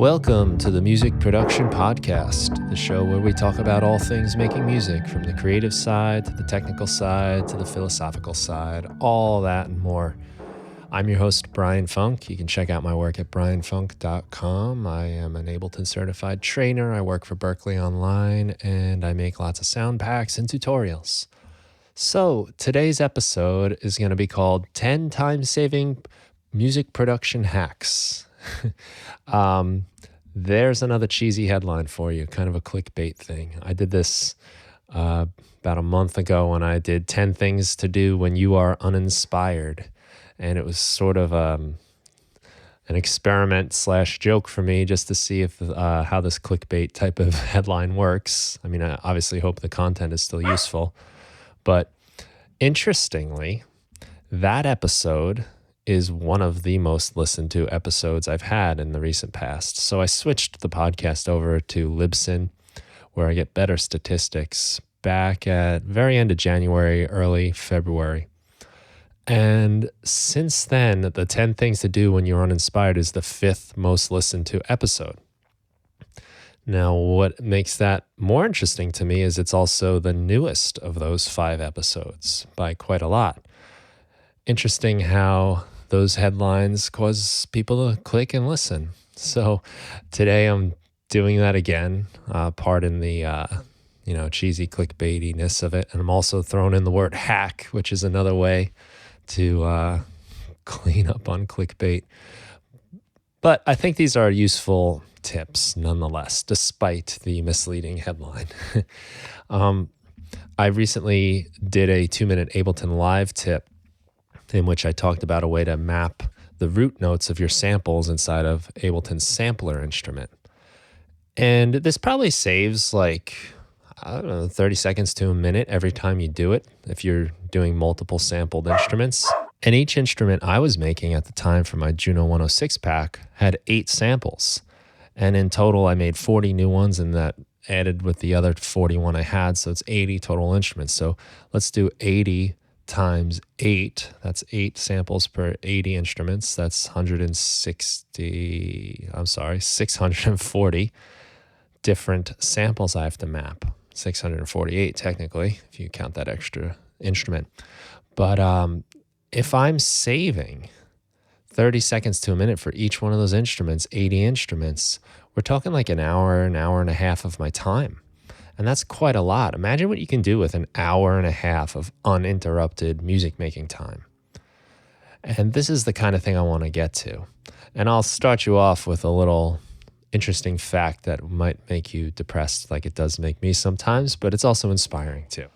Welcome to the Music Production Podcast, the show where we talk about all things making music, from the creative side to the technical side to the philosophical side, all that and more. I'm your host, Brian Funk. You can check out my work at brianfunk.com. I am an Ableton certified trainer. I work for Berklee Online, and I make lots of sound packs and tutorials. So today's episode is going to be called 10 Time Saving Music Production Hacks. There's another cheesy headline for you, kind of a clickbait thing. I did this about a month ago when I did 10 things to do when you are uninspired. And it was sort of an experiment / joke for me just to see if how this clickbait type of headline works. I mean, I obviously hope the content is still useful. But interestingly, that episode is one of the most listened to episodes I've had in the recent past. So I switched the podcast over to Libsyn, where I get better statistics back at very end of January, early February. And since then, the 10 things to do when you're uninspired is the 5th most listened to episode. Now, what makes that more interesting to me is it's also the newest of those 5 episodes by quite a lot. Interesting how those headlines cause people to click and listen. So today I'm doing that again, pardon the cheesy clickbaitiness of it. And I'm also throwing in the word hack, which is another way to clean up on clickbait. But I think these are useful tips nonetheless, despite the misleading headline. I recently did a 2-minute Ableton Live tip in which I talked about a way to map the root notes of your samples inside of Ableton's sampler instrument. And this probably saves 30 seconds to a minute every time you do it if you're doing multiple sampled instruments. And each instrument I was making at the time for my Juno 106 pack had 8 samples. And in total, I made 40 new ones, and that added with the other 41 I had. So it's 80 total instruments. So let's do 80 times 8. That's 8 samples per 80 instruments. That's 640 different samples I have to map. 648 technically, if you count that extra instrument. But if I'm saving 30 seconds to a minute for each one of those instruments, 80 instruments, we're talking like an hour and a half of my time. And that's quite a lot. Imagine what you can do with an hour and a half of uninterrupted music making time. And this is the kind of thing I want to get to. And I'll start you off with a little interesting fact that might make you depressed, like it does make me sometimes, but it's also inspiring too.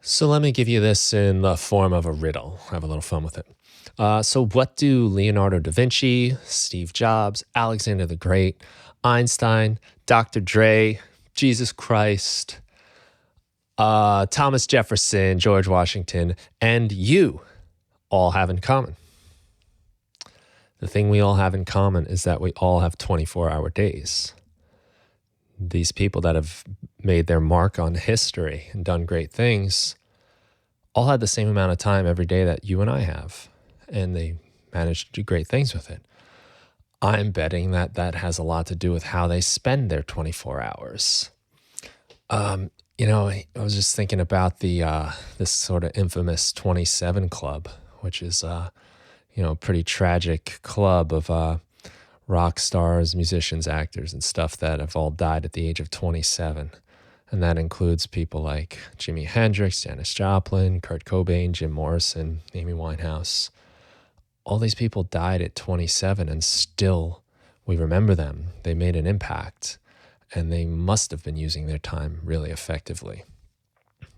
So let me give you this in the form of a riddle. Have a little fun with it. So what do Leonardo da Vinci, Steve Jobs, Alexander the Great, Einstein, Dr. Dre, Jesus Christ, Thomas Jefferson, George Washington, and you all have in common? The thing we all have in common is that we all have 24-hour days. These people that have made their mark on history and done great things all had the same amount of time every day that you and I have, and they managed to do great things with it. I'm betting that that has a lot to do with how they spend their 24 hours. I was just thinking about this sort of infamous 27 Club, which is a pretty tragic club of rock stars, musicians, actors, and stuff that have all died at the age of 27. And that includes people like Jimi Hendrix, Janis Joplin, Kurt Cobain, Jim Morrison, Amy Winehouse. All these people died at 27, and still we remember them. They made an impact, and they must have been using their time really effectively.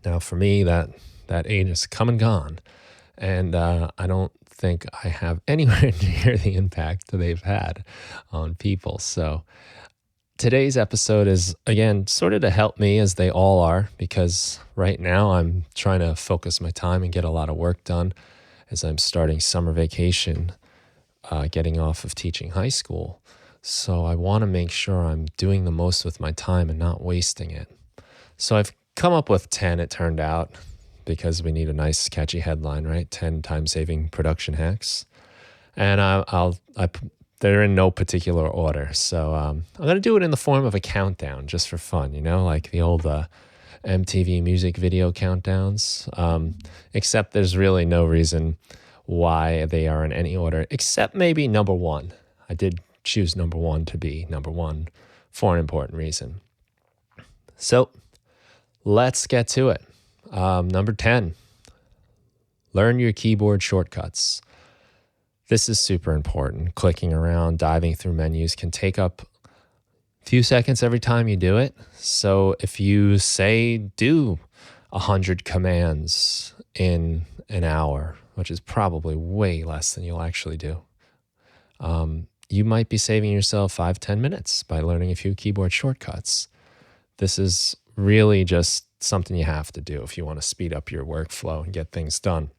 Now, for me, that age is come and gone, and I don't think I have anywhere near the impact that they've had on people. So today's episode is, again, sort of to help me, as they all are, because right now I'm trying to focus my time and get a lot of work done as I'm starting summer vacation, getting off of teaching high school. So I want to make sure I'm doing the most with my time and not wasting it. So I've come up with 10, it turned out, because we need a nice catchy headline, right? 10 time-saving production hacks. And I they're in no particular order. So I'm going to do it in the form of a countdown just for fun, like the old MTV music video countdowns. Except there's really no reason why they are in any order, except maybe number one. I did choose number one to be number one for an important reason. So let's get to it. Number 10, learn your keyboard shortcuts. This is super important. Clicking around, diving through menus can take up a few seconds every time you do it. So if you say do 100 commands in an hour, which is probably way less than you'll actually do, you might be saving yourself 5-10 minutes by learning a few keyboard shortcuts. This is really just something you have to do if you want to speed up your workflow and get things done.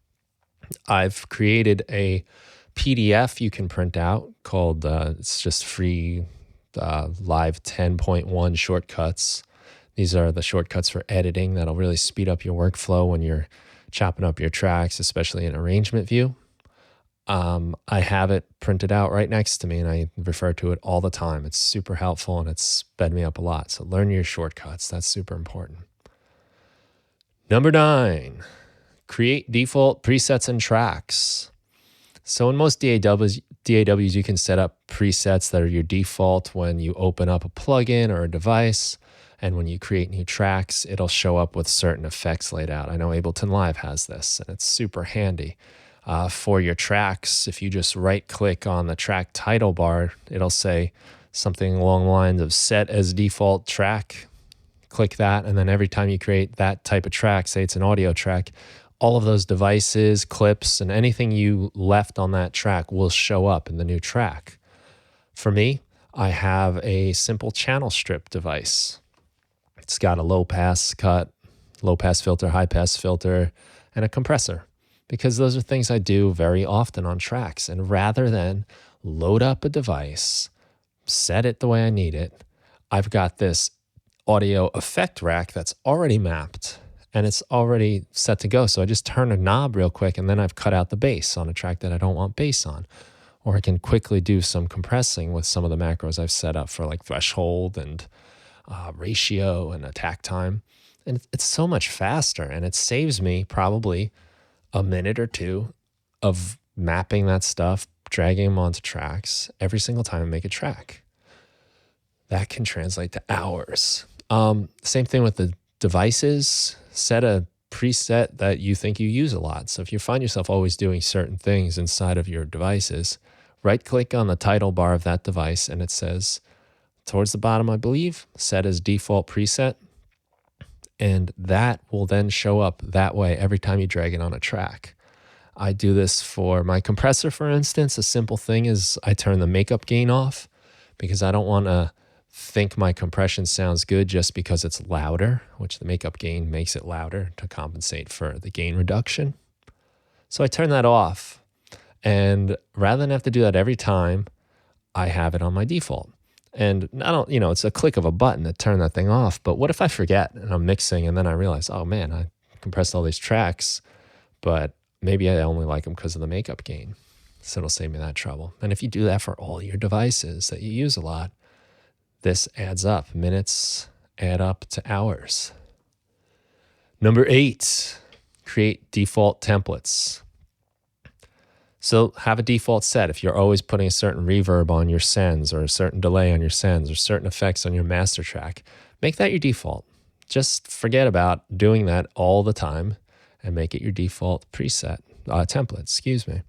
I've created a PDF you can print out called, it's just free Live 10.1 shortcuts. These are the shortcuts for editing that'll really speed up your workflow when you're chopping up your tracks, especially in arrangement view. I have it printed out right next to me and I refer to it all the time. It's super helpful and it's sped me up a lot. So learn your shortcuts. That's super important. Number 9, create default presets and tracks. So in most DAWs, you can set up presets that are your default when you open up a plugin or a device. And when you create new tracks, it'll show up with certain effects laid out. I know Ableton Live has this, and it's super handy. For your tracks, if you just right-click on the track title bar, it'll say something along the lines of set as default track. Click that, and then every time you create that type of track, say it's an audio track, all of those devices, clips, and anything you left on that track will show up in the new track. For me, I have a simple channel strip device. It's got a low pass cut, low pass filter, high pass filter, and a compressor, because those are things I do very often on tracks. And rather than load up a device, set it the way I need it, I've got this audio effect rack that's already mapped and it's already set to go. So I just turn a knob real quick and then I've cut out the bass on a track that I don't want bass on. Or I can quickly do some compressing with some of the macros I've set up for like threshold and ratio and attack time. And it's so much faster and it saves me probably a minute or two of mapping that stuff, dragging them onto tracks every single time I make a track. That can translate to hours. Same thing with the devices. Set a preset that you think you use a lot. So if you find yourself always doing certain things inside of your devices, right-click on the title bar of that device and it says, towards the bottom, I believe, set as default preset. And that will then show up that way every time you drag it on a track. I do this for my compressor, for instance. A simple thing is I turn the makeup gain off because I don't want to think my compression sounds good just because it's louder, which the makeup gain makes it louder to compensate for the gain reduction. So I turn that off. And rather than have to do that every time, I have it on my default. And I don't, it's a click of a button to turn that thing off. But what if I forget and I'm mixing and then I realize, oh man, I compressed all these tracks, but maybe I only like them because of the makeup gain. So it'll save me that trouble. And if you do that for all your devices that you use a lot, this adds up. Minutes add up to hours. Number 8, create default templates. So have a default set. If you're always putting a certain reverb on your sends or a certain delay on your sends or certain effects on your master track, make that your default. Just forget about doing that all the time and make it your default preset, template,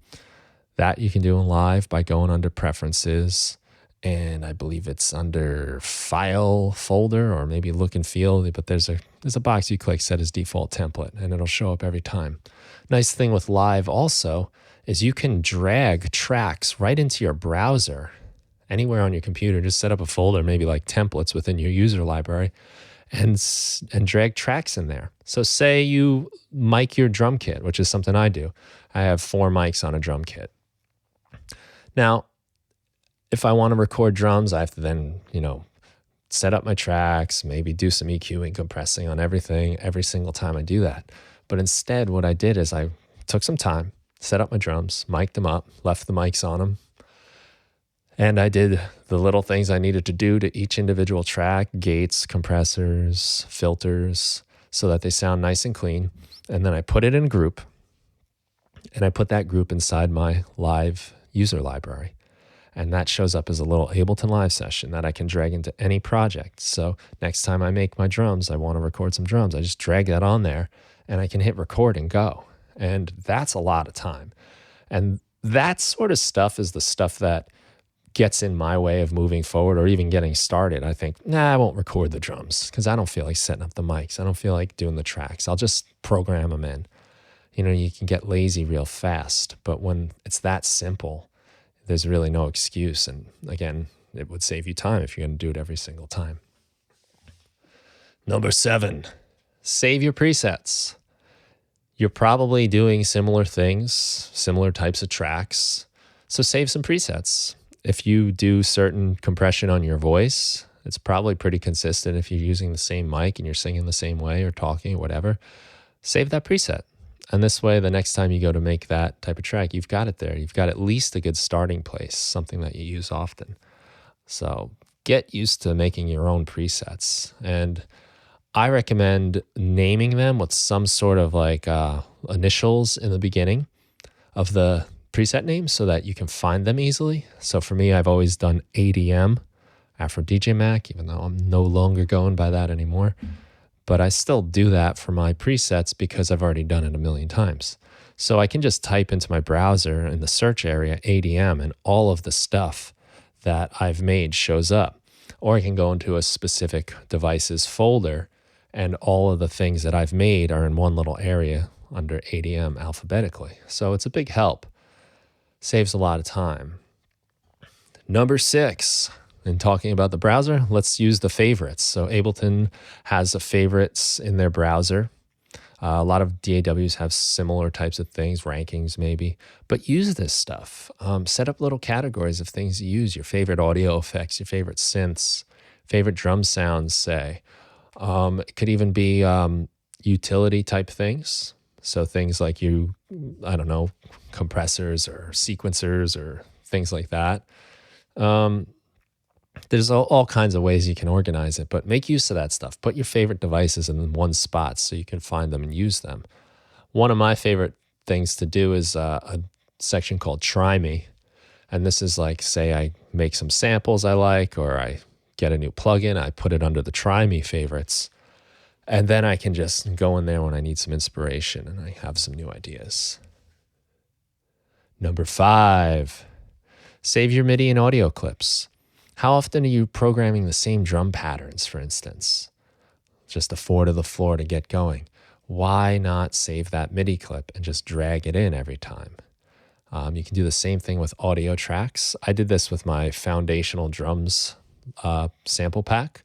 That you can do in Live by going under Preferences, and I believe it's under File folder or maybe Look and Feel, but there's a box you click, Set as Default Template, and it'll show up every time. Nice thing with Live also is you can drag tracks right into your browser anywhere on your computer. Just set up a folder, maybe like templates within your user library, and drag tracks in there. So say you mic your drum kit, which is something I do. I have 4 mics on a drum kit. Now, if I want to record drums, I have to then, set up my tracks, maybe do some EQing, compressing on everything every single time I do that. But instead, what I did is I took some time, set up my drums, mic'd them up, left the mics on them, And I did the little things I needed to do to each individual track, gates, compressors, filters, so that they sound nice and clean. And then I put it in a group, and I put that group inside my live user library. And that shows up as a little Ableton Live session that I can drag into any project. So next time I make my drums, I want to record some drums, I just drag that on there and I can hit record and go. And that's a lot of time. And that sort of stuff is the stuff that gets in my way of moving forward or even getting started. I think, I won't record the drums because I don't feel like setting up the mics. I don't feel like doing the tracks. I'll just program them in. You can get lazy real fast, but when it's that simple, there's really no excuse. And again, it would save you time if you're going to do it every single time. Number 7, save your presets. You're probably doing similar things, similar types of tracks. So save some presets. If you do certain compression on your voice, it's probably pretty consistent if you're using the same mic and you're singing the same way or talking or whatever. Save that preset. And this way, the next time you go to make that type of track, you've got it there. You've got at least a good starting place, something that you use often. So get used to making your own presets. And I recommend naming them with some sort of like initials in the beginning of the preset name so that you can find them easily. So for me, I've always done ADM, Afro DJ Mac, even though I'm no longer going by that anymore. But I still do that for my presets because I've already done it a million times. So I can just type into my browser in the search area ADM and all of the stuff that I've made shows up. Or I can go into a specific devices folder and all of the things that I've made are in one little area under ADM alphabetically. So it's a big help. Saves a lot of time. Number 6. In talking about the browser, let's use the favorites. So Ableton has the favorites in their browser. A lot of DAWs have similar types of things, rankings maybe, but use this stuff. Set up little categories of things you use, your favorite audio effects, your favorite synths, favorite drum sounds, say. It could even be utility type things. So things like compressors or sequencers or things like that. There's all kinds of ways you can organize it, but make use of that stuff. Put your favorite devices in one spot so you can find them and use them. One of my favorite things to do is a section called Try Me. And this is like, say I make some samples I like, or I get a new plugin, I put it under the Try Me favorites. And then I can just go in there when I need some inspiration and I have some new ideas. Number 5, save your MIDI and audio clips. How often are you programming the same drum patterns, for instance? Just a 4 to the floor to get going. Why not save that MIDI clip and just drag it in every time? You can do the same thing with audio tracks. I did this with my foundational drums sample pack.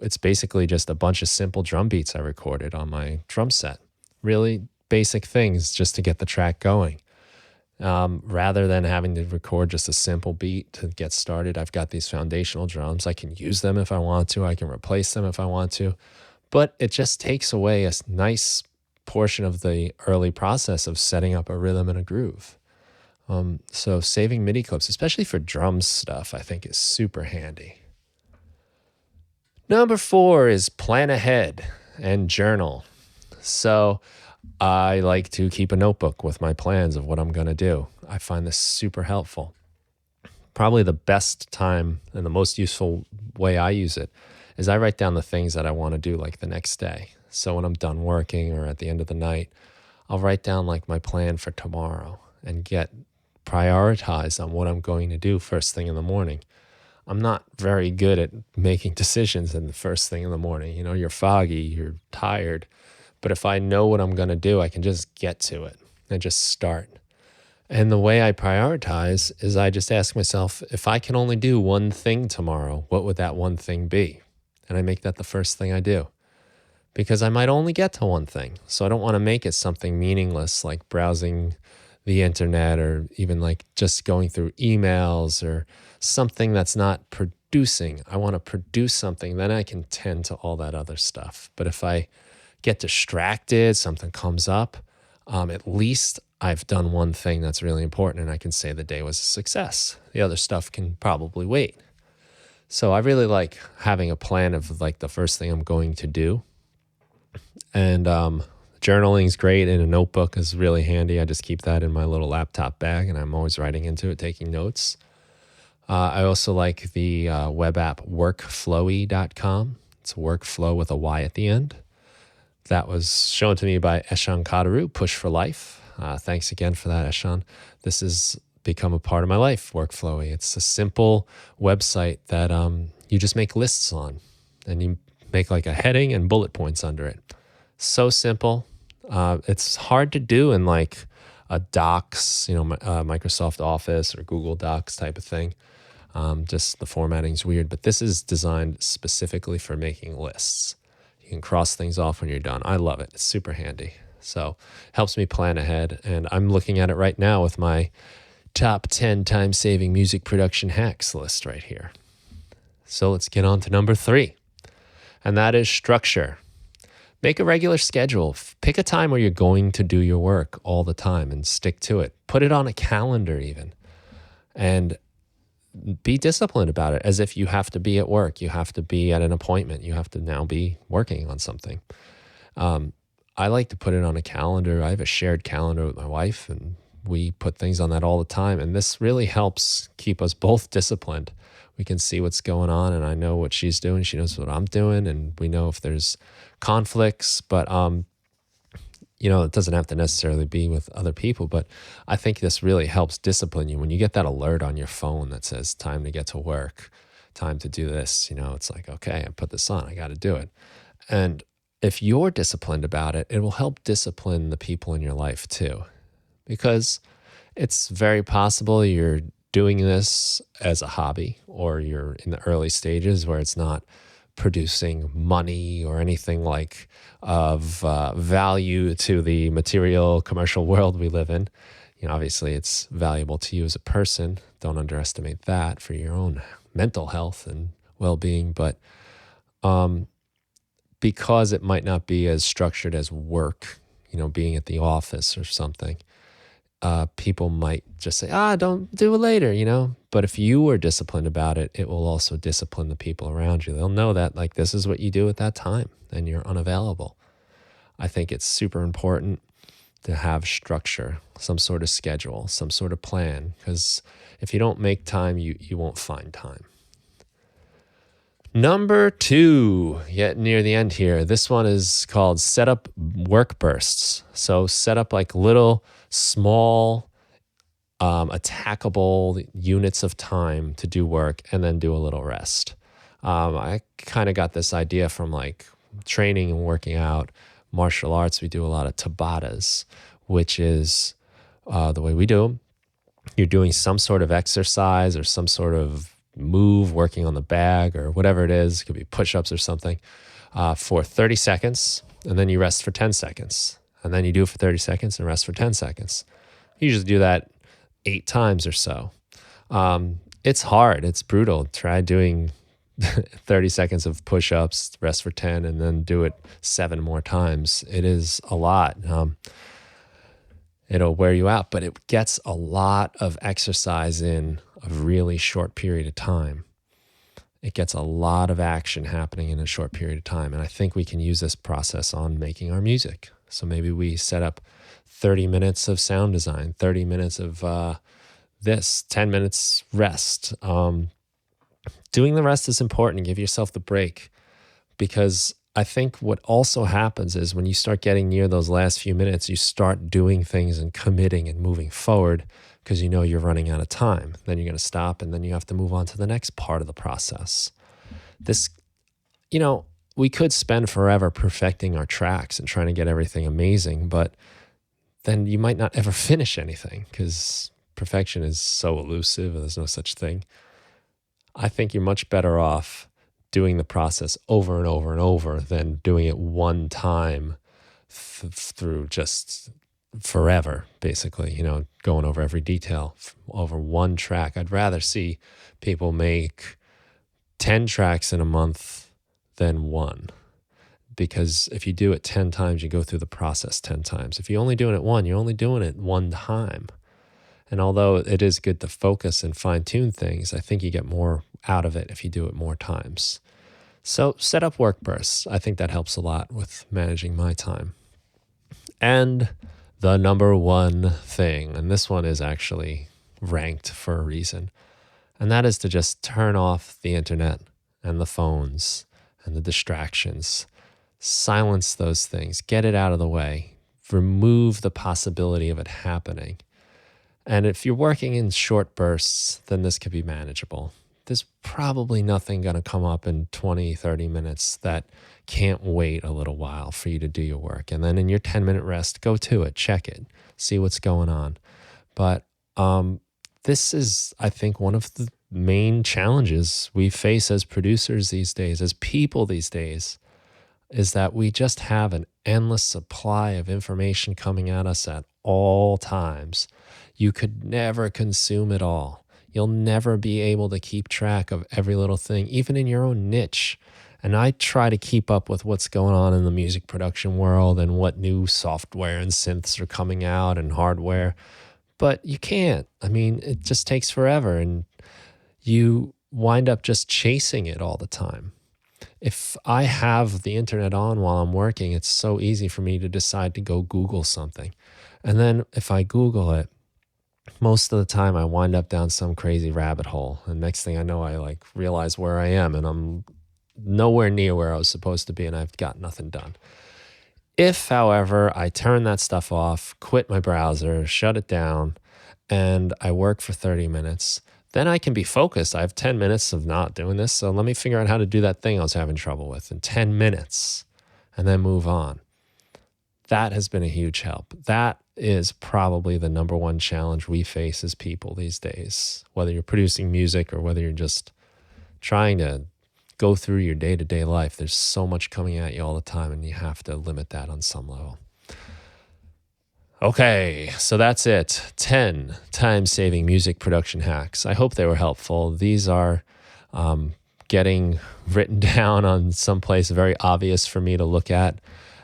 It's basically just a bunch of simple drum beats I recorded on my drum set. Really basic things just to get the track going. Rather than having to record just a simple beat to get started, I've got these foundational drums. I can use them if I want to. I can replace them if I want to. But it just takes away a nice portion of the early process of setting up a rhythm and a groove. So saving MIDI clips, especially for drums stuff, I think is super handy. Number 4 is plan ahead and journal. So I like to keep a notebook with my plans of what I'm going to do. I find this super helpful. Probably the best time and the most useful way I use it is I write down the things that I want to do like the next day. So when I'm done working or at the end of the night, I'll write down like my plan for tomorrow and get prioritized on what I'm going to do first thing in the morning. I'm not very good at making decisions in the first thing in the morning. You're foggy, you're tired. But if I know what I'm going to do, I can just get to it and just start. And the way I prioritize is I just ask myself, if I can only do one thing tomorrow, what would that one thing be? And I make that the first thing I do. Because I might only get to one thing. So I don't want to make it something meaningless like browsing the internet or even like just going through emails or something that's not producing. I want to produce something, then I can tend to all that other stuff. But if I get distracted, something comes up, at least I've done one thing that's really important and I can say the day was a success. The other stuff can probably wait. So I really like having a plan of like the first thing I'm going to do. And journaling is great, and a notebook is really handy. I just keep that in my little laptop bag, and I'm always writing into it, taking notes. I also like the web app workflowy.com. It's workflow with a Y at the end. That was shown to me by Eshan Kadaru, Push for Life. Thanks again for that, Eshan. This has become a part of my life, Workflowy. It's a simple website that you just make lists on, and you make like a heading and bullet points under it. So simple. It's hard to do in like a Docs, Microsoft Office or Google Docs type of thing. Just the formatting's weird, but this is designed specifically for making lists. You can cross things off when you're done. I love it. It's super handy. So it helps me plan ahead. And I'm looking at it right now with my top 10 time-saving music production hacks list right here. So let's get on to number 3. And that is structure. Make a regular schedule. Pick a time where you're going to do your work all the time and stick to it. Put it on a calendar even. And be disciplined about it as if you have to be at work. You have to be at an appointment. You have to now be working on something. I like to put it on a calendar. I have a shared calendar with my wife, and we put things on that all the time. And this really helps keep us both disciplined. We can see what's going on, and I know what she's doing. She knows what I'm doing, and we know if there's conflicts. But it doesn't have to necessarily be with other people, but I think this really helps discipline you. When you get that alert on your phone that says time to get to work, time to do this, it's like, okay, I put this on, I got to do it. And if you're disciplined about it, it will help discipline the people in your life too, because it's very possible you're doing this as a hobby, or you're in the early stages where it's not producing money or anything like of value to the material commercial world we live in. Obviously it's valuable to you as a person. Don't underestimate that for your own mental health and well-being. But because it might not be as structured as work, being at the office or something, people might just say, don't do it later, But if you are disciplined about it, it will also discipline the people around you. They'll know that like this is what you do at that time and you're unavailable. I think it's super important to have structure, some sort of schedule, some sort of plan, because if you don't make time, you won't find time. Number 2, yet near the end here. This one is called set up work bursts. So set up like little small attackable units of time to do work and then do a little rest. I kind of got this idea from like training and working out, martial arts. We do a lot of Tabatas, which is the way we do them. You're doing some sort of exercise or some sort of move, working on the bag or whatever it is. It could be push-ups or something for 30 seconds, and then you rest for 10 seconds. And then you do it for 30 seconds and rest for 10 seconds. You usually do that 8 times or so. It's hard. It's brutal. Try doing 30 seconds of push-ups, rest for 10, and then do it 7 more times. It is a lot. It'll wear you out, but it gets a lot of exercise in a really short period of time. It gets a lot of action happening in a short period of time. And I think we can use this process on making our music. So maybe we set up 30 minutes of sound design, 30 minutes of this, 10 minutes rest. Doing the rest is important. Give yourself the break, because I think what also happens is when you start getting near those last few minutes, you start doing things and committing and moving forward because you know you're running out of time. Then you're going to stop, and then you have to move on to the next part of the process. This, we could spend forever perfecting our tracks and trying to get everything amazing, but then you might not ever finish anything because perfection is so elusive and there's no such thing. I think you're much better off doing the process over and over and over than doing it one time through just forever, basically, going over every detail over one track. I'd rather see people make 10 tracks in a month than one. because if you do it 10 times, you go through the process 10 times. If you're only doing it one, you're only doing it one time. And although it is good to focus and fine tune things, I think you get more out of it if you do it more times. So set up work bursts. I think that helps a lot with managing my time. And the number one thing, and this one is actually ranked for a reason, and that is to just turn off the internet and the phones and the distractions. Silence those things. Get it out of the way. Remove the possibility of it happening. And if you're working in short bursts, then this could be manageable. There's probably nothing going to come up in 20, 30 minutes that can't wait a little while for you to do your work. And then in your 10-minute rest, go to it, check it, see what's going on. But this is, I think, one of the main challenges we face as producers these days, as people these days, is that we just have an endless supply of information coming at us at all times. You could never consume it all. You'll never be able to keep track of every little thing, even in your own niche. And I try to keep up with what's going on in the music production world and what new software and synths are coming out and hardware. But you can't. I mean, it just takes forever, and you wind up just chasing it all the time. If I have the internet on while I'm working, it's so easy for me to decide to go Google something. And then if I Google it, most of the time I wind up down some crazy rabbit hole. And next thing I know, I realize where I am, and I'm nowhere near where I was supposed to be, and I've got nothing done. If, however, I turn that stuff off, quit my browser, shut it down, and I work for 30 minutes, then I can be focused. I have 10 minutes of not doing this, so let me figure out how to do that thing I was having trouble with in 10 minutes, and then move on. That has been a huge help. That is probably the number one challenge we face as people these days, whether you're producing music or whether you're just trying to go through your day-to-day life. There's so much coming at you all the time, and you have to limit that on some level. Okay, so that's it. 10 time-saving music production hacks. I hope they were helpful. These are getting written down on someplace very obvious for me to look at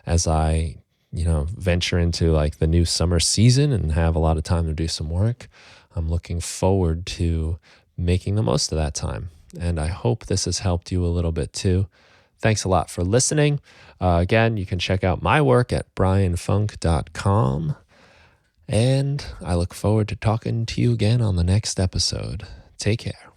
as I venture into the new summer season and have a lot of time to do some work. I'm looking forward to making the most of that time. And I hope this has helped you a little bit too. Thanks a lot for listening. Again, you can check out my work at brianfunk.com. And I look forward to talking to you again on the next episode. Take care.